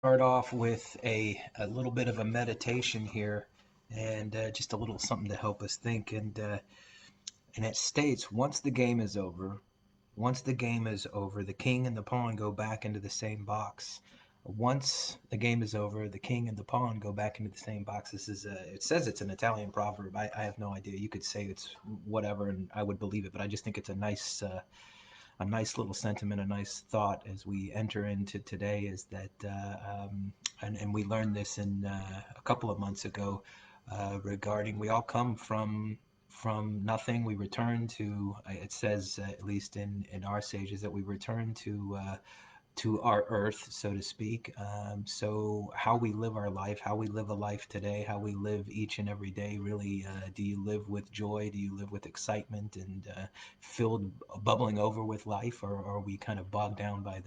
Start off with a little bit of a meditation here and just a little something to help us think. And it states once the game is over, the king and the pawn go back into the same box. Once the game is over, the king and the pawn go back into the same box. It says it's an Italian proverb. I have no idea. You could say it's whatever, and I would believe it, but I just think it's a nice little sentiment, a nice thought as we enter into today is that, and we learned this in a couple of months ago regarding we all come from nothing. We return to, it says, at least in our sages, that we return to our earth, so to speak. So how we live our life, how we live a life today, how we live each and every day, really, do you live with joy? Do you live with excitement and filled, bubbling over with life, or are we kind of bogged down by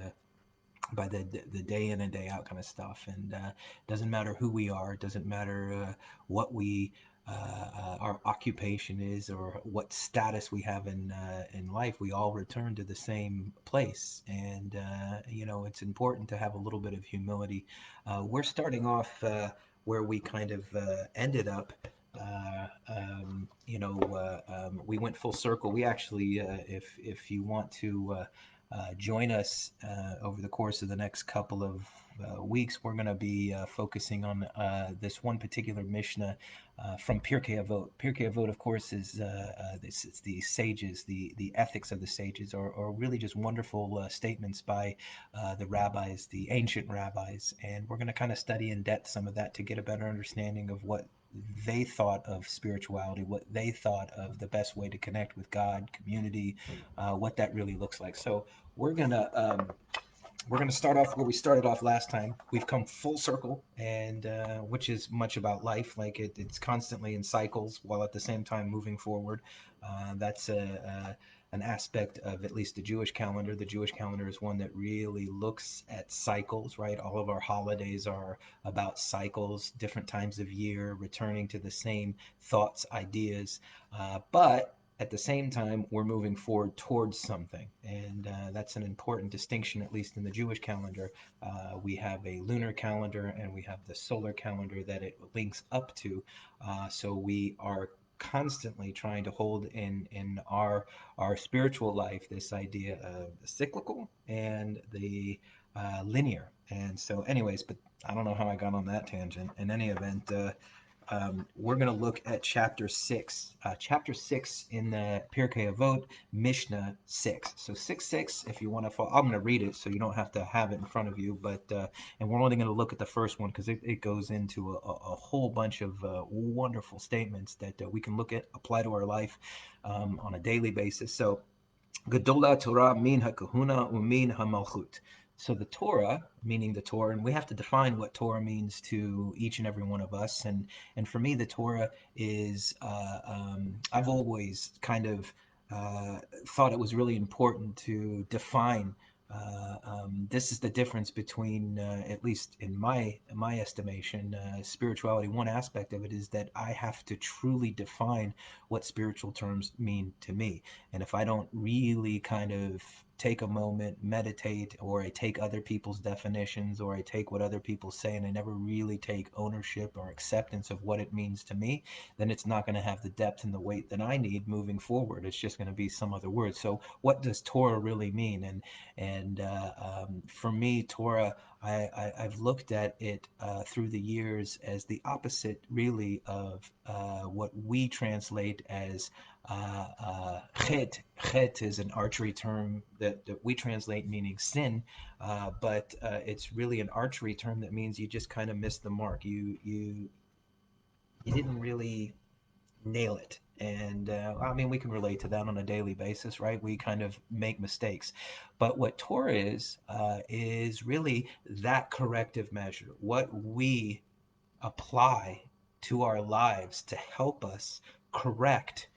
the day in and day out kind of stuff? And it doesn't matter who we are, it doesn't matter what our occupation is or what status we have in life. We all return to the same place, and it's important to have a little bit of humility. We're starting off where we kind of ended up. We went full circle. We actually, if you want to join us over the course of the next couple of weeks, we're going to be focusing on this one particular Mishnah from Pirkei Avot. Pirkei Avot, of course, is this is the sages, the ethics of the sages, or really just wonderful statements by the rabbis, the ancient rabbis, and we're going to kind of study in depth some of that to get a better understanding of what they thought of spirituality, what they thought of the best way to connect with God, community, what that really looks like. So we're gonna start off where we started off last time. We've come full circle, and which is much about life. Like it's constantly in cycles, while at the same time moving forward. That's an aspect of at least the Jewish calendar. The Jewish calendar is one that really looks at cycles, right? All of our holidays are about cycles, different times of year, returning to the same thoughts, ideas, but at the same time, we're moving forward towards something. And that's an important distinction, at least in the Jewish calendar. We have a lunar calendar and we have the solar calendar that it links up to. So we are constantly trying to hold in our spiritual life this idea of the cyclical and the linear. And so, anyways, but I don't know how I got on that tangent. In any event, we're going to look at chapter 6. Chapter 6 in the Pirkei Avot, Mishnah 6. So 6 6, if you want to follow, I'm going to read it so you don't have to have it in front of you. But and we're only going to look at the first one because it goes into a whole bunch of wonderful statements that we can look at, apply to our life on a daily basis. So Gedola Torah min hakahuna umin hamalchut. So the Torah, meaning the Torah, and we have to define what Torah means to each and every one of us. And for me, the Torah is I've always kind of thought it was really important to define. This is the difference between, at least in my estimation, spirituality. One aspect of it is that I have to truly define what spiritual terms mean to me. And if I don't really kind of take a moment, meditate, or I take other people's definitions, or I take what other people say, and I never really take ownership or acceptance of what it means to me, then it's not going to have the depth and the weight that I need moving forward. It's just going to be some other word. So, what does Torah really mean? And for me, Torah, I've looked at it through the years as the opposite, really, of what we translate as chet. Chet is an archery term that we translate meaning sin, but it's really an archery term that means you just kind of missed the mark. You didn't really nail it. And I mean, we can relate to that on a daily basis, right? We kind of make mistakes. But what Torah is really that corrective measure, what we apply to our lives to help us correct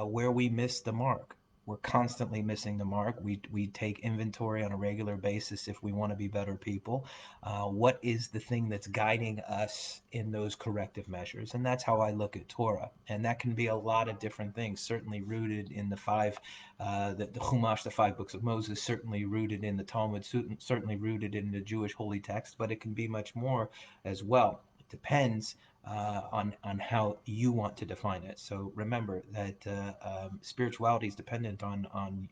where we miss the mark. We're constantly missing the mark. We take inventory on a regular basis if we want to be better people. What is the thing that's guiding us in those corrective measures? And that's how I look at Torah. And that can be a lot of different things, certainly rooted in the Chumash, the five books of Moses, certainly rooted in the Talmud, certainly rooted in the Jewish holy text, but it can be much more as well. It depends on how you want to define it. So remember that spirituality is dependent on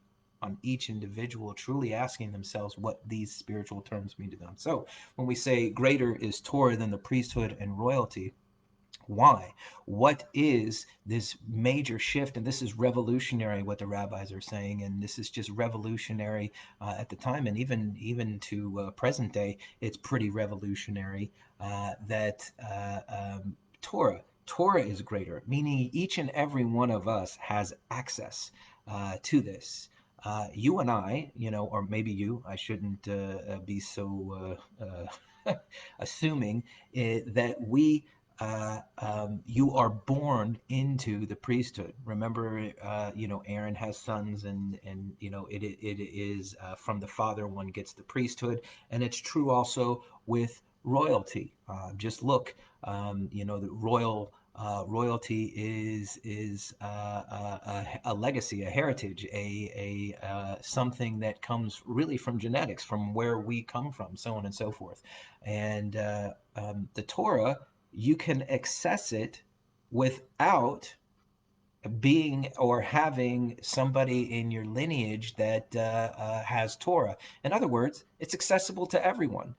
each individual truly asking themselves what these spiritual terms mean to them. So when we say greater is Torah than the priesthood and royalty, why? What is this major shift? And this is revolutionary, what the rabbis are saying, and this is just revolutionary at the time, and even to present day, it's pretty revolutionary that Torah is greater, meaning each and every one of us has access to this. You and I, or maybe you, I shouldn't be so assuming that you are born into the priesthood. Remember, Aaron has sons, and it is from the father one gets the priesthood, and it's true also with royalty. Just look, the royalty is a legacy, a heritage, a something that comes really from genetics, from where we come from, so on and so forth. And the Torah, you can access it without being or having somebody in your lineage that has Torah. In other words, it's accessible to everyone.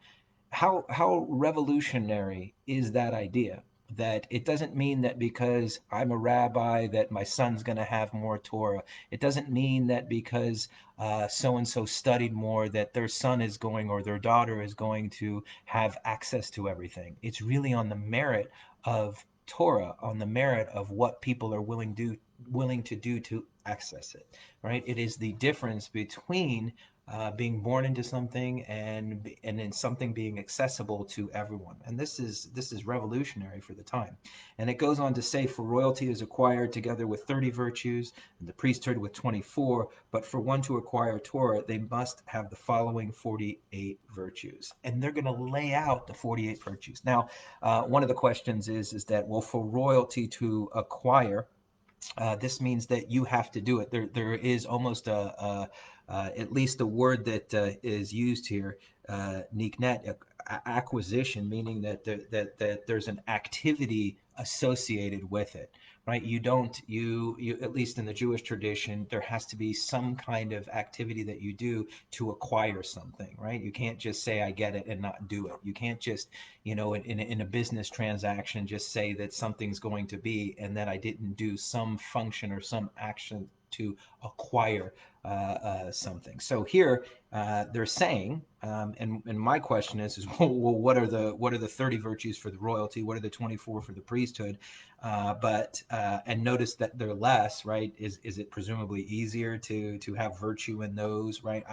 How revolutionary is that idea? That it doesn't mean that because I'm a rabbi that my son's going to have more Torah. It doesn't mean that because so and so studied more that their son is going or their daughter is going to have access to everything. It's really on the merit of Torah, on the merit of what people are willing to do to access it. Right? It is the difference between being born into something and then something being accessible to everyone. And this is revolutionary for the time. And it goes on to say, for royalty is acquired together with 30 virtues, and the priesthood with 24. But for one to acquire Torah, they must have the following 48 virtues. And they're going to lay out the 48 virtues. Now, one of the questions is that, well, for royalty to acquire, this means that you have to do it. There is almost at least the word that is used here, niknet, acquisition, meaning that there's an activity associated with it, right? You don't, you at least in the Jewish tradition, there has to be some kind of activity that you do to acquire something, right? You can't just say I get it and not do it. You can't just, in a business transaction, just say that something's going to be and that I didn't do some function or some action to acquire something. So here they're saying, and my question is well, what are the 30 virtues for the royalty? What are the 24 for the priesthood? And notice that they're less, right? Is it presumably easier to have virtue in those, right?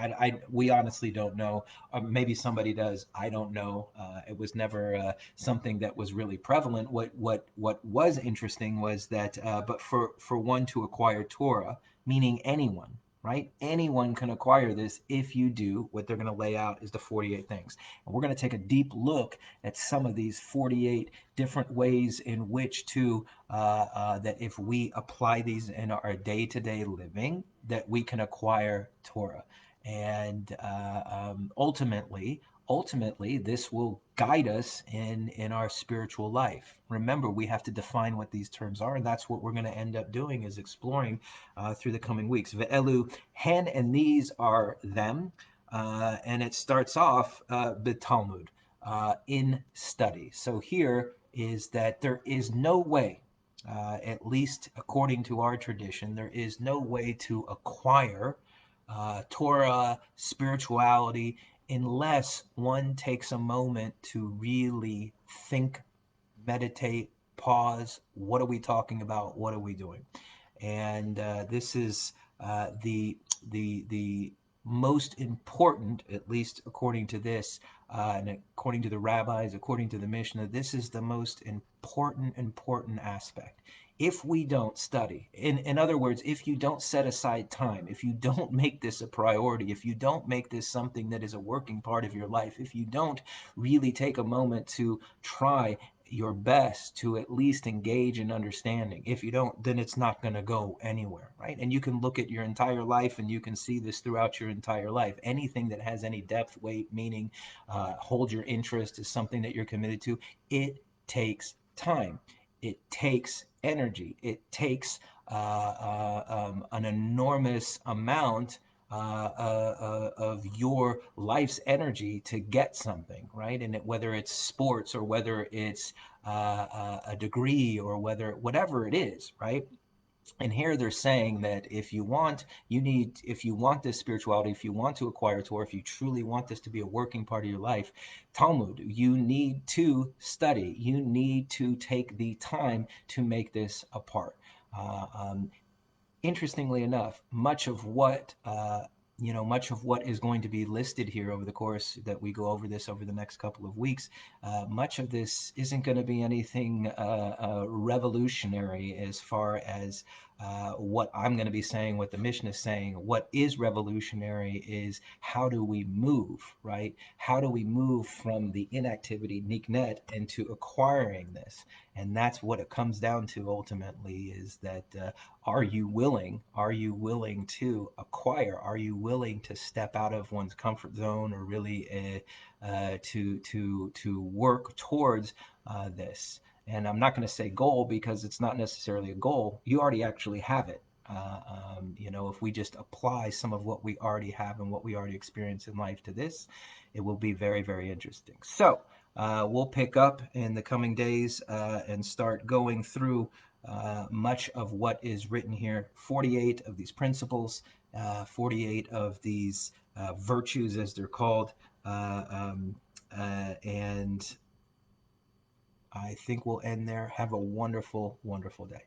We honestly don't know. Maybe somebody does. I don't know. It was never something that was really prevalent. What was interesting was that, but for one to acquire Torah, meaning anyone, right? Anyone can acquire this if you do what they're going to lay out is the 48 things. And we're going to take a deep look at some of these 48 different ways in which to, that if we apply these in our day-to-day living, that we can acquire Torah. And ultimately, this will guide us in our spiritual life. Remember, we have to define what these terms are, and that's what we're going to end up doing is exploring through the coming weeks. Ve'elu hen, and these are them, and it starts off Talmud in study. So here is that there is no way, at least according to our tradition, there is no way to acquire Torah, spirituality, unless one takes a moment to really think, meditate, pause. What are we talking about? What are we doing? And this is the most important, at least according to this, and according to the rabbis, according to the Mishnah, this is the most important aspect. If we don't study, in other words, if you don't set aside time, if you don't make this a priority, if you don't make this something that is a working part of your life, if you don't really take a moment to try your best to at least engage in understanding. If you don't, then it's not going to go anywhere, right? And you can look at your entire life and you can see this throughout your entire life. Anything that has any depth, weight, meaning, hold your interest, is something that you're committed to. It takes time. It takes energy. It takes an enormous amount of your life's energy to get something, right? And whether it's sports or whether it's a degree or whatever it is, right? And here they're saying that if you want this spirituality, if you want to acquire Torah, if you truly want this to be a working part of your life, Talmud, you need to study. You need to take the time to make this a part. Uh, um, Interestingly enough, much of what is going to be listed here over the course that we go over this over the next couple of weeks, much of this isn't going to be anything revolutionary as far as what I'm going to be saying, what the Mishnah is saying. What is revolutionary is how do we move, right? How do we move from the inactivity, niknet, into acquiring this? And that's what it comes down to ultimately, is that are you willing? Are you willing to acquire? Are you willing to step out of one's comfort zone, or really to work towards this? And I'm not going to say goal, because it's not necessarily a goal. You already actually have it. If we just apply some of what we already have and what we already experience in life to this, it will be very, very interesting. So we'll pick up in the coming days and start going through much of what is written here. 48 of these principles, 48 of these virtues, as they're called. And I think we'll end there. Have a wonderful, wonderful day.